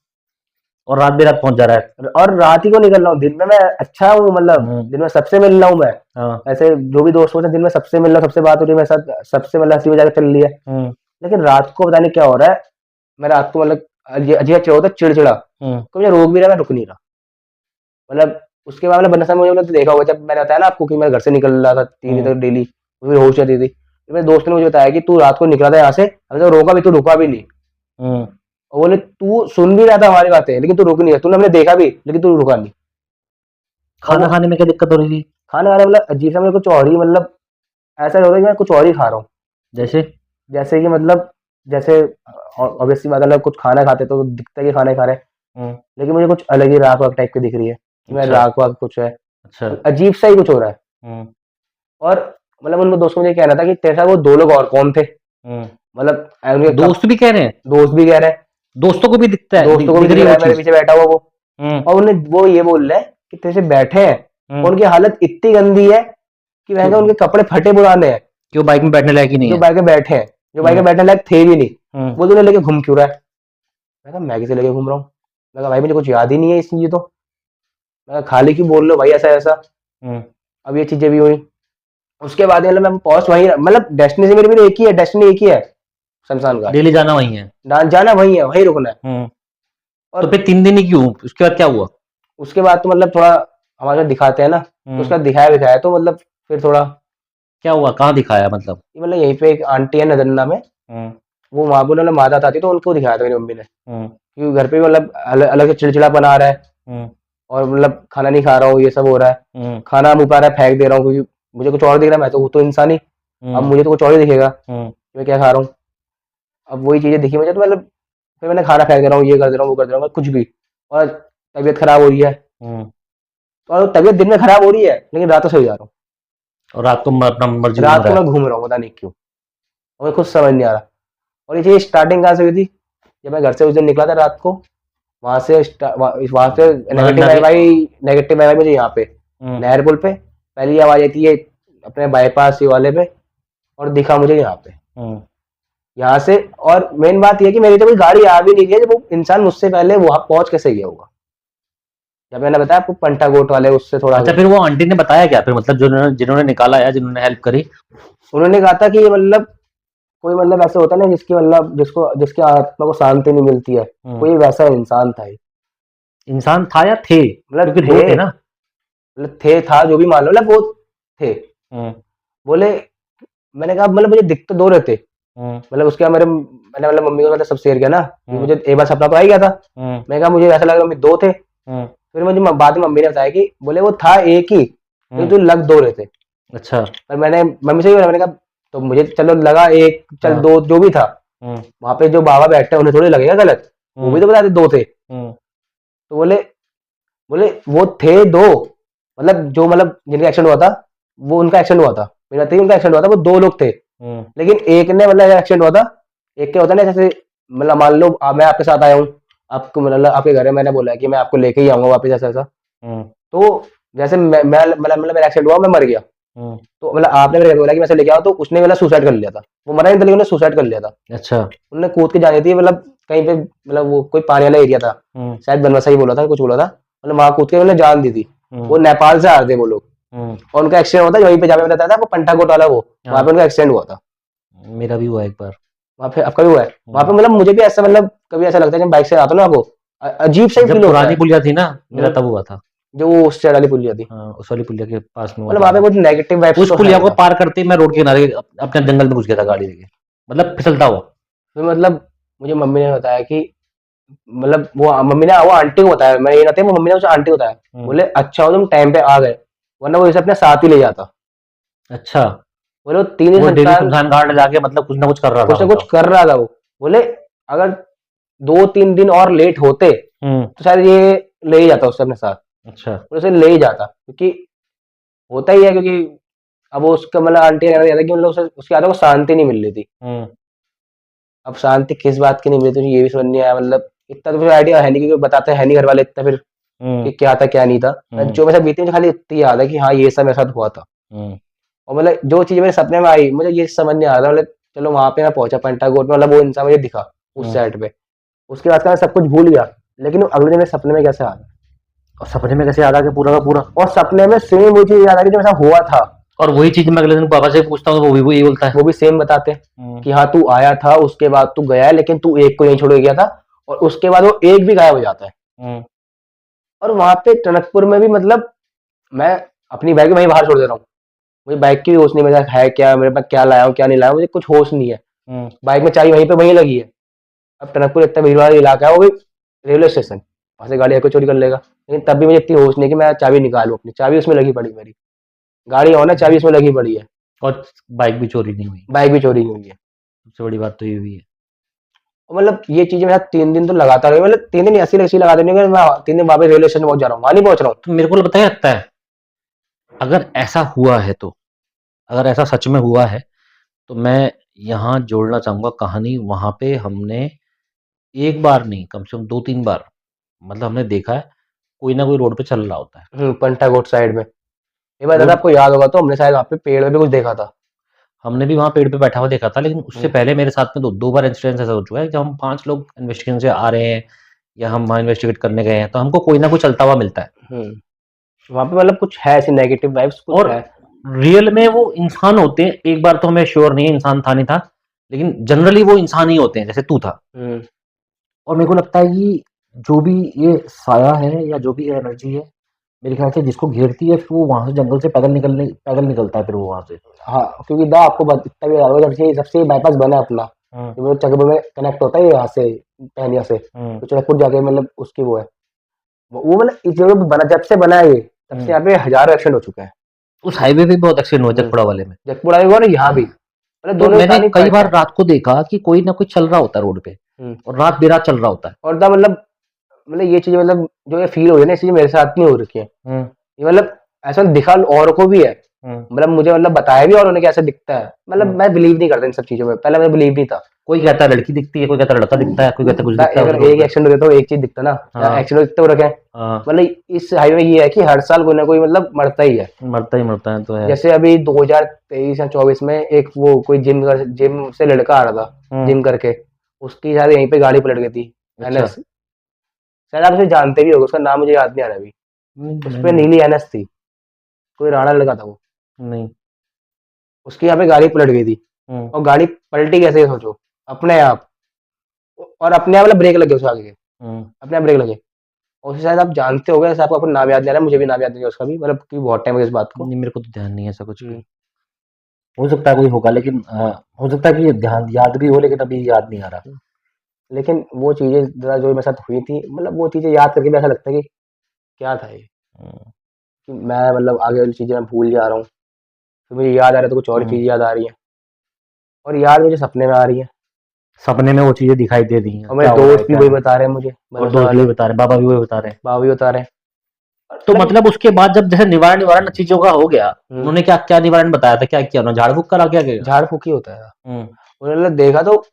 और रात बेरात पहुंच जा रहा है?
और रात ही को निकल रहा हूँ, दिन में मैं अच्छा हूँ, मतलब
हम्म
दिन में सबसे मिल रहा हूँ मैं।
हाँ
ऐसे जो भी दोस्त होते हैं दिन में सबसे मिल रहा हूँ, सबसे बात हो रही है मेरे साथ, सबसे मतलब हंसी मजाक चल रही है।
हम्म
लेकिन रात को पता नहीं क्या हो रहा है, मैं रात को मतलब अजीब अजीब होता है, चिड़चिड़ा,
हम्म
तो मुझे रोक भी रहा, मैं रुक नहीं रहा। मतलब उसके बाद मतलब बन्ना साहब मुझे मतलब देखा होगा, जब मैंने बताया ना आपको कि मैं घर से निकल रहा था 3 दिन
हम्म
तक डेली, मुझे होश रहती थी, तो मेरे दोस्त ने मुझे बताया कि तू रात को निकला था यहाँ से, अभी तो रोका भी, तू रुका भी नहीं।
हम्म
और बोले तू सुन भी रहा था हमारी बातें, लेकिन तू रुक नहीं रहा, तूने हमने देखा भी लेकिन तू रुका नहीं। और
खाना
वो
खाने में क्या दिक्कत हो रही थी?
खाना खाने मतलब अजीब सा, मुझे कुछ और ही मतलब ऐसा होता है कि मैं कुछ और ही खा रहा हूँ।
जैसे?
जैसे कि मतलब जैसे ऑब्वियसली बात है, मतलब कुछ खाना खाते तो दिखता है कि खाना ही खा रहे हैं,
हम्म
लेकिन मुझे कुछ अलग ही राख वाक टाइप की दिख रही है कि मैं
अच्छा
राख वाक कुछ है,
अच्छा
अजीब सा ही कुछ हो रहा है।
हम्म
और मतलब उन दोस्तों को मुझे कहना था कि तेरे साथ वो 2 लोग और कौन थे,
हम्म
मतलब उनके
दोस्त भी कह रहे हैं?
दोस्त भी कह रहे हैं,
दोस्तों को भी दिखता है,
दोस्तों को भी
दिख
दिख
रही है
रहा
वो
है मेरे
चीज?
पीछे बैठा हुआ वो।
हम्म
और उन्हें वो ये बोल रहे हैं कि तेरे से बैठे हैं, और
हम्म
उनकी हालत इतनी गंदी है कि
क्यों?
वह उनके कपड़े फटे पुराने हैं,
क्यों बाइक में बैठने लायक ही नहीं
जो
है?
बाइक में बैठे हैं, जो बाइक में
हम्म
बैठने लायक थे भी नहीं।
हम्म
वो तो उन्हें लेके घूम क्यों रहा है। मैं कहा मैं किसे लेके घूम रहा हूँ, मैं कहा भाई मुझे कुछ याद ही नहीं है इस चीज, तो मैं कहा खाली क्यों बोल लो भाई ऐसा ऐसा।
हम्म
अब ये चीजें भी हुई। उसके बाद मतलब मैं पहुंच वहीं, मतलब डेस्टिनेशन मेरी भी एक ही है, डेस्टिनी एक ही है, शमशान घाट।
डेली जाना वही है?
जाना वहीं है, वहीं रुकना है।
हम्म तो
और
फिर 3 दिन ही क्यों, उसके बाद क्या हुआ?
उसके बाद तो मतलब थोड़ा हमारे यहाँ दिखाते हैं ना, तो उसका दिखाया दिखाया तो मतलब फिर थोड़ा,
क्या हुआ, कहाँ दिखाया मतलब?
ये मतलब यहीं पे एक आंटी है नदन्ना में,
हम्म
वो वहां पर मतलब माता आती तो उनको दिखाया था मेरी मम्मी ने,
हम्म
क्योंकि घर पे भी मतलब अलग से चिड़चिड़ापन आ रहा है,
हम्म
और मतलब खाना नहीं खा रहा हूँ, ये सब हो रहा है,
हम्म
खाना मुँह पे आ रहा है फेंक दे रहा हूँ, क्योंकि मुझे कुछ और दिख रहा है, मैं तो वो तो इंसान ही, अब
हम्म
मुझे तो कुछ और ही दिखेगा
हम्म
कि मैं क्या खा रहा हूँ। अब वही चीजें दिखी मुझे, तो मतलब फिर मैंने खाना फेंक दे रहा हूँ, ये कर दे रहा हूँ, वो कर दे रहा हूँ, कुछ भी। और तबीयत खराब हो रही है,
हम्म
और तबीयत दिन में खराब हो रही है लेकिन रात को सही जा रहा हूँ।
और रात को अपना मर्जी घूम
रात को
रहा
मैं
है?
घूम रहा हूँ, पता नहीं क्यों, और मुझे खुद समझ नहीं आ रहा। और ये चीज स्टार्टिंग कहाँ से हुई थी, जब मैं घर से उस दिन निकला था रात को, वहां से
मतलब
नेगेटिव वाई मुझे यहाँ पे
हम्म
नहर पुल पे पहली आवाज आई थी, ये अपने बाईपास ये वाले पे, और दिखा मुझे यहाँ पे,
हम्म
यहाँ से। और मेन बात ये है कि मेरी तो कोई गाड़ी आ भी नहीं रही है, जब वो इंसान मुझसे पहले वहां पहुंच कैसे गया होगा। जब मैंने बताया आपको पंटा गोट वाले, उससे थोड़ा
अच्छा
आगे,
फिर वो आंटी ने बताया क्या फिर, मतलब जो जिन्होंने निकाला है, जिन्होंने हेल्प करी?
उन्होंने कहा था कि ये मतलब कोई मतलब ऐसे होता है ना, जिसकी मतलब जिसकी आत्मा को शांति नहीं मिलती है, कोई वैसा इंसान था ये।
इंसान था या थे,
मतलब
क्योंकि
थे,
दो थे ना?
मतलब थे था जो भी मान लो, मतलब वो थे।
हम्म
बोले, मैंने कहा मतलब मुझे दिख तो दो रहे थे,
हम्म
मतलब उसके बाद मैंने मतलब मम्मी को मतलब सब शेयर किया ना कि
हम्म
मुझे एक बार सपना तो आ ही गया था।
हम्म
मैंने कहा मुझे ऐसा लग रहा मम्मी 2 थे,
हम्म
फिर मुझे बाद में मम्मी ने बताया कि बोले वो था एक ही, लेकिन
हम्म
तो लग 2 रहे थे।
अच्छा
पर मैंने मम्मी से भी बोला, मैंने कहा तो मुझे चलो लगा एक, चल
हाँ
2 जो भी था,
हम्म
वहां पे जो बाबा बैठे हैं उन्हें थोड़ी लगेगा गलत, वो भी
हम्म
तो बताते 2 थे।
हम्म
तो बोले बोले वो थे 2, मतलब जो मतलब जिनका एक्सीडेंट हुआ था, वो उनका एक्सीडेंट हुआ था, मेरा तो उनका एक्सीडेंट हुआ था, वो 2 लोग थे।
हम्म
लेकिन एक ने मतलब एक्सीडेंट हुआ था, एक क्या होता है ना, जैसे मतलब मान लो मैं आपके साथ आया हूँ, आपको मतलब आपके घर है, मैंने बोला है कि मैं आपको लेके ही आऊंगा वापस, ऐसा ऐसा,
हम्म
तो जैसे मतलब मेरा एक्सीडेंट हुआ, मैं मर गया,
हम्म,
तो मतलब आपने मेरे को बोला कि मैं ऐसे लेके आओ, तो उसने मतलब सुसाइड कर लिया था। वो मरा नहीं था, लेकिन उसने सुसाइड कर लिया था।
अच्छा।
उन्होंने कूद के जानी थी, मतलब कहीं पे, मतलब वो कोई पानी वाला एरिया था,
हम्म,
शायद बनवासा ही बोला था, कुछ बोला था, मतलब वहां कूद के उन्होंने जान दी थी। वो
हम्म,
नेपाल से आ रहे थे वो लोग,
हम्म,
और उनका एक्सीडेंट हुआ था वहीं पे, जहाँ पे बताया था वो पंटाकोट वाला, वो वहां पे
हाँ,
उनका एक्सीडेंट हुआ था।
मेरा भी हुआ एक बार।
वहां पे आपका भी हुआ है? वहां पे
हम्म,
मतलब मुझे भी ऐसा, मतलब कभी ऐसा लगता है जब बाइक से आता हूं ना, आपको अजीब सा ही
जब
फील होता
पुरानी
है।
पुलिया थी ना, मेरा
हम्म,
तब हुआ था।
जो वो उस साइड वाली पुलिया थी,
हाँ, उस वाली पुलिया के पास में हुआ
मतलब
था
वहां पे
मेरा।
कुछ नेगेटिव वाइब्स
उस
तो है
पुलिया को
था।
पार करते ही मैं रोड के किनारे अपने जंगल में घुस गया था गाड़ी लेके, मतलब फिसलता हुआ।
फिर मतलब मुझे मम्मी ने बताया कि, मतलब वो मम्मी ने वो आंटी को बताया, मैं ये ना थे, वो मम्मी ने उस आंटी को बताया।
हम्म,
बोले अच्छा हो तुम टाइम पे आ गए, वरना वो इसे अपने साथ ही ले जाता।
अच्छा।
बोले वो 3 दिन
वो डेली
सुनसान,
शमशान घाट जाके मतलब कुछ ना कुछ कर रहा था,
कुछ ना कुछ
बताओ।
कर रहा था वो। बोले अगर 2-3 दिन और लेट होते,
हम्म,
तो शायद ये ले ही जाता उससे अपने साथ।
अच्छा।
और उसे ले ही जाता, क्योंकि होता ही है, क्योंकि अब वो उसका मतलब आंटी ने कहना था कि मतलब उसे उसके आदमी को शांति नहीं मिल रही थी।
हम्म,
अब शांति किस बात की नहीं मिली तुझे, ये भी समझ नहीं आया, मतलब इतना तो फिर आइडिया है नहीं, क्योंकि बताते हैं नहीं घर वाले इतना फिर,
हम्म,
कि क्या था क्या नहीं था। मैं
हम्म,
जो मेरे साथ बीती, मुझे खाली इतनी याद है कि हाँ ये सब मेरे साथ हुआ था।
हम्म,
और मतलब जो चीज़ मेरे सपने में आई, मुझे ये समझ नहीं आ रहा, मतलब चलो वहां पे मैं पहुंचा पेंटागोट में, मतलब वो इंसान मुझे दिखा उस
हम्म।
साइड पे। उसके बाद का मैं सब कुछ भूल गया, लेकिन वो अगले दिन मेरे सपने में कैसे आ गया।
और सपने में कैसे याद आ गया पूरा का पूरा?
और सपने में सेम वो चीज़ याद आ गई जो मेरे साथ हुआ था।
और वही चीज मैं अगले दिन पापा से पूछता हूँ तो वो यही बोलता है।
वो भी सेम बताते हैं
हम्म,
कि हाँ तू आया था, उसके बाद तू गया है, लेकिन तू एक को नहीं छोड़ के गया था, और उसके बाद वो एक भी गायब हो जाता है।
हम्म,
और वहां पे टनकपुर में भी, मतलब मैं अपनी बाइक वहीं बाहर छोड़ दे रहा हूँ, मुझे बाइक की भी होश नहीं, मेरे साथ है क्या, मेरे पास क्या लाया हूँ क्या नहीं लाया हूँ, मुझे कुछ होश नहीं है।
हम्म,
बाइक में चाबी वहीं पे वहीं लगी है। अब टनकपुर इतना भीड़ वाला इलाका है, वो भी रेलवे स्टेशन, वहां से गाड़ी हर कोई चोरी कर लेगा, लेकिन तब भी मुझे इतनी होश नहीं है कि मैं चाबी निकालूं अपनी, चाबी उसमें लगी पड़ी मेरी, गाड़ी ऑन है, चाबी उसमें लगी पड़ी है,
और बाइक भी चोरी नहीं हुई।
बाइक भी चोरी नहीं हुई है।
सबसे बड़ी बात तो ये हुई है।
और मतलब ये चीजें मेरे साथ 3 दिन तो लगातार रही, मतलब 3 दिन ऐसी ऐसी लगा देनी कि मैं 3 दिन वापस रेलवे स्टेशन पहुंच जा रहा हूँ, वहां नहीं पहुंच रहा हूँ।
तो मेरे को पता है लगता है, अगर ऐसा हुआ है तो, अगर ऐसा सच में हुआ है तो मैं यहाँ जोड़ना चाहूंगा कहानी। वहां पे हमने एक बार नहीं, कम से कम 2-3 बार, मतलब हमने देखा है कोई ना कोई रोड पे चल रहा होता है।
पंटाकोट साइड में, ये बात दादा
रोड,
आपको याद होगा, तो हमने शायद वहाँ पे पेड़ में भी कुछ देखा था।
हमने भी वहां पेड़ पे बैठा हुआ देखा था, लेकिन उससे
हम्म,
पहले मेरे साथ में 2 बार इंसिडेंस ऐसा हो चुका है, जब हम 5 लोग इन्वेस्टिगेशन से आ रहे हैं या हम वहाँ इन्वेस्टिगेट करने गए हैं तो हमको कोई ना कोई चलता हुआ मिलता है।
वहाँ पे मतलब कुछ है ऐसी नेगेटिव वाइब्स, कुछ
और
है।
रियल में वो इंसान होते हैं, एक बार तो हमें श्योर नहीं है इंसान था नहीं था, लेकिन जनरली वो इंसान ही होते हैं जैसे तू था।
हम्म,
और मेरे को लगता है कि जो भी ये साया है या जो भी एनर्जी है, मेरे ख्याल से जिसको घेरती है, फिर वो वहां से जंगल से पैदल निकलता है फिर वो वहां से।
हाँ, क्योंकि दा आपको इतना भी याद होगा, जब से बाईपास बना है अपना,
हम्म,
जो वो चकबे में कनेक्ट होता है यहाँ से, पहनिया से,
हम्म,
तो चड़कपुर जाके, मतलब उसकी वो है, वो मतलब इस जगह पे बना, जब से बना है ये, तब से
हम्म।
यहाँ पे हजारों एक्सीडेंट हो चुके हैं।
उस हाईवे पे भी बहुत एक्सीडेंट हुए
हम्म,
चकपड़ा वाले में।
जटपुरा भी हुआ और यहाँ भी, मतलब
तो
दोनों ही
मैंने
कहानी
कई
पलटा
बार
है।
रात को देखा कि कोई ना कोई चल रहा होता है रोड पे,
हम्म,
और रात बेरात चल रहा होता है।
और दा मतलब ये चीजें, मतलब जो ये फील हो रही है ना, ये चीजें मेरे साथ नहीं हो रखी है।
हम्म,
ये मतलब ऐसा दिखा और को भी है,
हम्म,
मतलब मुझे मतलब बताया भी और उन्हें कैसे दिखता है, मतलब
हम्म।
मैं बिलीव नहीं करता इन सब चीजों में, पहले मैं बिलीव नहीं था।
कोई कहता है लड़की दिखती है, कोई कहता है लड़का दिखता है, कोई कहता है कुछ दिखता है
अगर
उस रोड
एक
पे।
एक्सीडेंट देता हूँ, एक चीज दिखता ना,
हाँ,
एक्सीडेंट दिखते हो रखे हैं।
हाँ।
मतलब इस हाईवे में ये है कि हर साल कोई ना कोई मतलब मरता ही है।
मरता ही मरता है तो है।
जैसे अभी 2023 या 24 में एक वो कोई जिम से लड़का आ रहा था,
हम्म,
जिम करके, उसकी शायद यहीं पे गाड़ी पलट गई थी,
अच्छा।
एनएस, शायद आप उसे जानते भी होगे, उसका नाम मुझे याद नहीं आ रहा अभी।
नहीं,
उस
मैं
पे
नहीं।
नीली एनएस थी, कोई राणा लड़का था वो,
नहीं।
उसकी यहाँ पे गाड़ी पलट गई थी।
हम्म,
और गाड़ी पलटी कैसे, ये सोचो, अपने आप, और अपने आप मतलब ब्रेक लगे उसके आगे के,
हम्म।
अपने आप ब्रेक लगे। और उसे शायद आप जानते हो, जैसे आपको अपना नाम याद नहीं आ रहा है, मुझे भी नाम याद नहीं है उसका भी, मतलब कि बहुत टाइम हो गया इस बात को।
नहीं, मेरे को तो ध्यान नहीं है ऐसा कुछ भी।
हम्म,
हो सकता है कोई होगा, लेकिन हो सकता है कि ध्यान याद भी हो, लेकिन अभी याद नहीं आ रहा।
लेकिन वो चीजें जरा जो मेरे साथ हुई थी, मतलब वो चीजें याद करके भी ऐसा लगता है कि क्या था ये,
हम्म,
कि मैं मतलब आगे वाली चीजें मैं भूल जा रहा हूँ, फिर मुझे याद आ रहा है तो कुछ और
हम्म।
चीज याद आ रही है, और याद मुझे सपने में आ रही है।
सपने में वो चीजें दिखाई दे रही हैं,
और
क्या
मेरे
हो रहा है
दोस्त भी
क्या
वही
नहीं।
बता रहे हैं मुझे,
और
भरोसा
दोस्त भी
वाले,
वही बता रहे हैं, बाबा भी वही बता रहे हैं।
बाबा भी बता रहे हैं। और
तो
मतलब
मतलब उसके बाद जब जैसे निवारण निवारण चीजों का हो गया,
हम्म,
उन्होंने क्या क्या निवारण बताया था, क्या किया उन्होंने, झाड़ फूक करा, क्या किया?
झाड़ फूक ही होता है।
हम्म,
उन्होंने मतलब देखा तो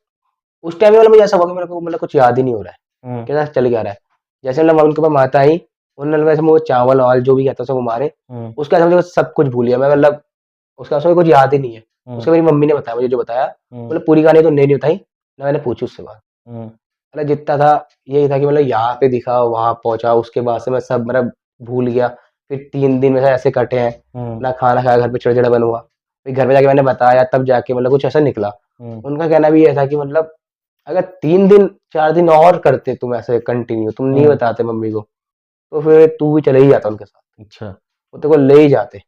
उस टाइम में मतलब मुझे ऐसा हुआ कि मेरे को मतलब कुछ याद ही नहीं हो रहा है,
हम्म,
कैसा चल क्या रहा है। जैसे मतलब उनके पास माता आई, उन्होंने वैसे वो चावल-वावल जो भी कहता था वो मारे, उसके बाद मुझे सब कुछ भूल गया मैं, मतलब उसके बाद से कुछ याद ही नहीं है। उसके मेरी मम्मी ने बताया मुझे, जो बताया, बोले पूरी कहानी तो नहीं बताई, ना मैंने पूछी उससे बात। मतलब जितना था यही था कि मतलब यहाँ पे दिखा, वहाँ पहुँचा, उसके बाद से मैं सब मतलब भूल गया। फिर 3 दिन मेरे ऐसे कटे हैं, ना खाना खाया, घर पे चिड़चिड़ापन हुआ। फिर घर पे जाके मैंने बताया, तब जाके मतलब कुछ ऐसा निकला। उनका कहना भी ये था कि मतलब अगर 3 दिन 4 दिन और करते तुम ऐसे कंटिन्यू, तुम नहीं बताते मम्मी को, तो फिर तू भी चले ही जाता उनके साथ।
अच्छा।
वो तेरे को ले ही जाते,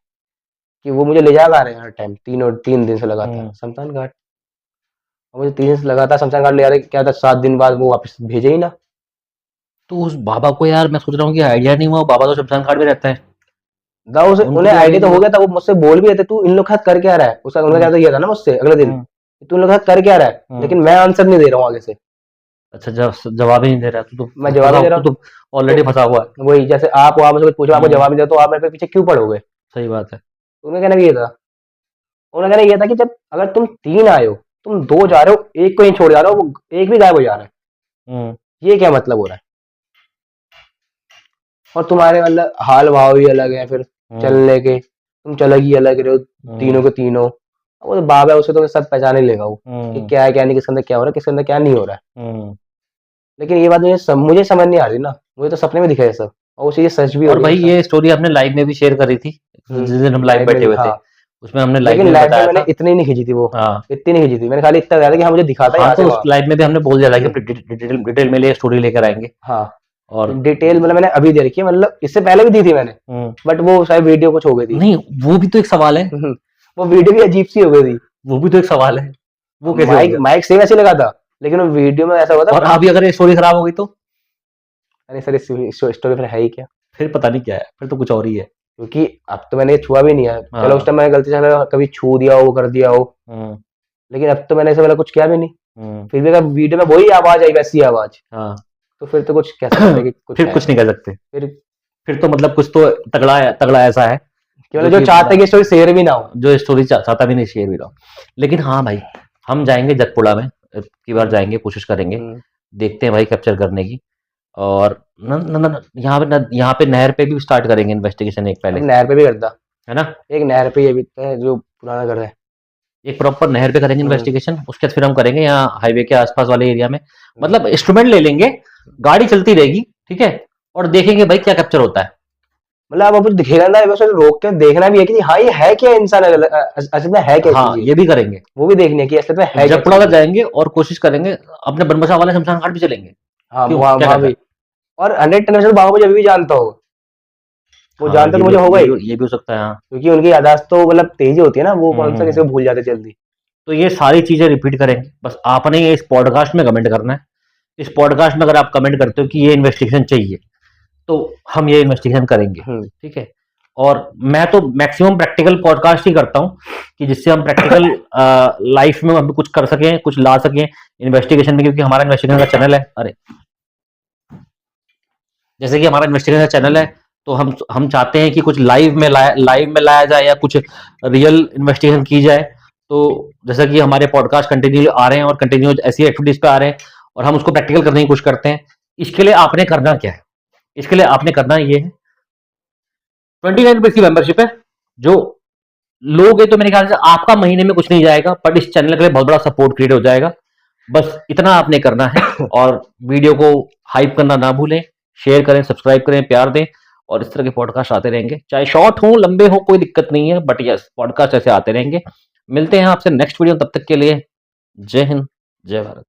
कि वो मुझे ले जाया रहे हैं हर टाइम, 3 दिन से लगातार शमशान घाट। और मुझे 3 दिन से लगातार शमशान घाट ले जा रहे, क्या था 7 दिन बाद वो वापस भेजे ही ना।
तो उस बाबा को यार मैं सोच रहा हूँ कि आइडिया नहीं हुआ, बाबा तो शमशान घाट में रहता है,
दा उसे
उनको
उन्हें
भी
आइडिया
आइडिया
तो
नहीं
हो
हुआ।
गया था, वो मुझसे बोल भी रहे थे, तू इन लोग के साथ कर क्या रहा है, उसका उनका क्या
हम्म
तो ये था ना मुझसे अगले दिन,
हम्म
कि तू इन लोग के साथ कर क्या रहा है,
हम्म।
लेकिन मैं आंसर नहीं दे रहा हूँ आगे से।
अच्छा, जवाब ही नहीं दे रहा है,
मैं जवाब
फंसा,
नहीं दे रहा हूँ,
तो ऑलरेडी फंसा हुआ है।
तो वही जैसे आप वहां मुझसे कुछ पूछो, आपको
हम्म।
जवाब नहीं दे तो आप मेरे पे पीछे क्यों पड़ोगे।
सही बात है।
तो उनका कहना भी ये था, उन्होंने कहना ये था कि जब अगर तुम 3 आए हो, तुम 2 जा रहे हो, एक को ही छोड़ जा रहे हो, वो एक भी गायब हो जा रहा है,
हम्म
ये क्या मतलब हो रहा है। और तुम्हारे मतलब हाल भाव भी अलग है, फिर
हम्म
चलने के तुम चलग ही अलग रहे हो, तीनों
हम्म
के तीनों। वो तो बाबा है, उसे तो सब पहचान ही लेगा वो, कि
हम्म
क्या है क्या नहीं, किसके अंदर क्या हो रहा है, किसके अंदर क्या नहीं हो रहा है।
हम्म।
लेकिन ये बात मुझे समझ नहीं आ रही ना, मुझे तो सपने में दिखा ये सब, और वो चीजें सच भी हो
और
रही है
भाई
मेरे साथ।
ये स्टोरी हमने लाइव में भी शेयर करी थी, जिस दिन हम लाइव
लाइफ में
बैठे
भी
हुए थे,
हाँ,
उसमें हमने लाइव
लेकिन
में भी
लाइफ में
बताया
मैंने
था।
इतनी नहीं खींची थी वो,
हाँ
इतनी नहीं खींची थी, मैंने खाली इतना बताया था कि हाँ मुझे दिखाता है
हाँ,
यहाँ
तो
से
उस
वहां।
लाइव में भी हमने बोल दिया था कि अपनी डिटेल में लिए स्टोरी लेकर आएंगे।
हाँ,
और
डिटेल मतलब मैंने अभी दे रखी है, मतलब इससे पहले भी दी थी मैंने, बट वो शायद वीडियो कुछ हो गई थी।
नहीं, वो भी तो एक सवाल है,
वो वीडियो भी अजीब सी हो गई थी।
वो भी तो एक सवाल है, वो कैसे हो
माइक
गया।
माइक सेम ऐसे लगा था, लेकिन वो वीडियो में ऐसा हुआ था।
और अभी अगर ये स्टोरी खराब हो गई तो
अरे सर, इस स्टोरी फिर है ही क्या,
फिर पता नहीं क्या है, फिर तो कुछ और ही है।
क्योंकि अब तो मैंने छुआ भी नहीं है। चलो उस
हाँ।
टाइम मैंने गलती से कभी छू दिया हो, वो कर दिया हो,
हम्म
लेकिन अब तो मैंने ऐसे वाला कुछ किया भी नहीं।
हम्म।
फिर भी अगर वीडियो में वही आवाज आई, वैसी आवाज,
हाँ।
तो फिर तो कुछ कह सकते हैं कि कुछ
फिर
है।
कुछ नहीं कर सकते,
फिर
फिर तो मतलब कुछ तो तगड़ा है, तगड़ा ऐसा है
कि
जो
मतलब जो
कि
चाहते हैं कि स्टोरी शेयर भी ना हो।
जो स्टोरी चाहता भी नहीं शेयर भी रहा। लेकिन हाँ भाई, हम जाएंगे जटपुड़ा में, की बार
हम्म,
जाएंगे, कोशिश करेंगे,
हम्म,
देखते हैं भाई कैप्चर करने की। और न, न, न, यहाँ पे नहर पे भी स्टार्ट करेंगे इन्वेस्टिगेशन एक
अब
पहले,
नहर पे भी करता,
है ना।
एक नहर पे ये भी तो है जो पुराना घर है।
एक प्रॉपर नहर पे करेंगे
हम्म,
इन्वेस्टिगेशन, उसके बाद फिर हम करेंगे यहाँ हाईवे के आसपास वाले एरिया में।
हम्म।
मतलब इंस्ट्रूमेंट ले लेंगे, गाड़ी चलती रहेगी, ठीक है, और देखेंगे भाई क्या कैप्चर होता है।
मतलब अब कुछ दिखेगा ना, बस रोक के देखना भी है कि हाँ ये है क्या इंसान, असल में है क्या
हाँ,
चीज ये,
ये भी करेंगे।
वो भी देखनी है कि असल में
तो
है क्या
जटपुड़ा
चीज
तक
ये।
जाएंगे और कोशिश करेंगे, अपने बनबसा वाले शमशान घाट भी चलेंगे।
हाँ,
क्यों,
वहाँ
क्या
वहाँ
कहता है।
भी। और 110% बाबा मुझे अभी भी जानता होगा, वो
हाँ,
जानता तो मुझे होगा ही,
ये भी हो सकता है, हाँ।
क्योंकि उनकी याददाश्त तो मतलब तेजी होती है ना, वो कौन सा किसी
हम्म।
को भूल जाते जल्दी।
तो ये सारी चीजें रिपीट करेंगे, बस आपने ये इस पॉडकास्ट में कमेंट करना है। इस पॉडकास्ट में अगर आप कमेंट करते हो कि ये इन्वेस्टिगेशन चाहिए, तो हम ये इन्वेस्टिगेशन करेंगे,
हम्म।
ठीक है। और मैं तो मैक्सिमम प्रैक्टिकल पॉडकास्ट ही करता हूँ, कि जिससे हम प्रैक्टिकल लाइफ में हम कुछ कर सकें, कुछ ला सकें इन्वेस्टिगेशन में, क्योंकि हमारा इन्वेस्टिगेशन का चैनल है। अरे, जैसे कि हमारा इन्वेस्टिगेशन का चैनल है, तो हम चाहते हैं कि कुछ लाइव में लाया जाए, या कुछ रियल इन्वेस्टिगेशन की जाए। तो जैसा कि हमारे पॉडकास्ट कंटिन्यू आ रहे हैं और कंटिन्यू ऐसी एक्टिविटीज पे आ रहे हैं, और हम उसको प्रैक्टिकल करने की कोशिश करते हैं। इसके लिए आपने करना क्या है, इसके लिए आपने करना ये है, 29 रुपीज की मेंबरशिप है, जो लोगे तो मेरे ख्याल से आपका महीने में कुछ नहीं जाएगा, बट इस चैनल के लिए बहुत बड़ा सपोर्ट क्रिएट हो जाएगा। बस इतना आपने करना है, और वीडियो को हाइप करना ना भूलें, शेयर करें, सब्सक्राइब करें, प्यार दें। और इस तरह के पॉडकास्ट आते रहेंगे, चाहे शॉर्ट हो लंबे हो, कोई दिक्कत नहीं है, बट यस, पॉडकास्ट ऐसे आते रहेंगे। मिलते हैं आपसे नेक्स्ट वीडियो, तब तक के लिए जय हिंद, जय भारत।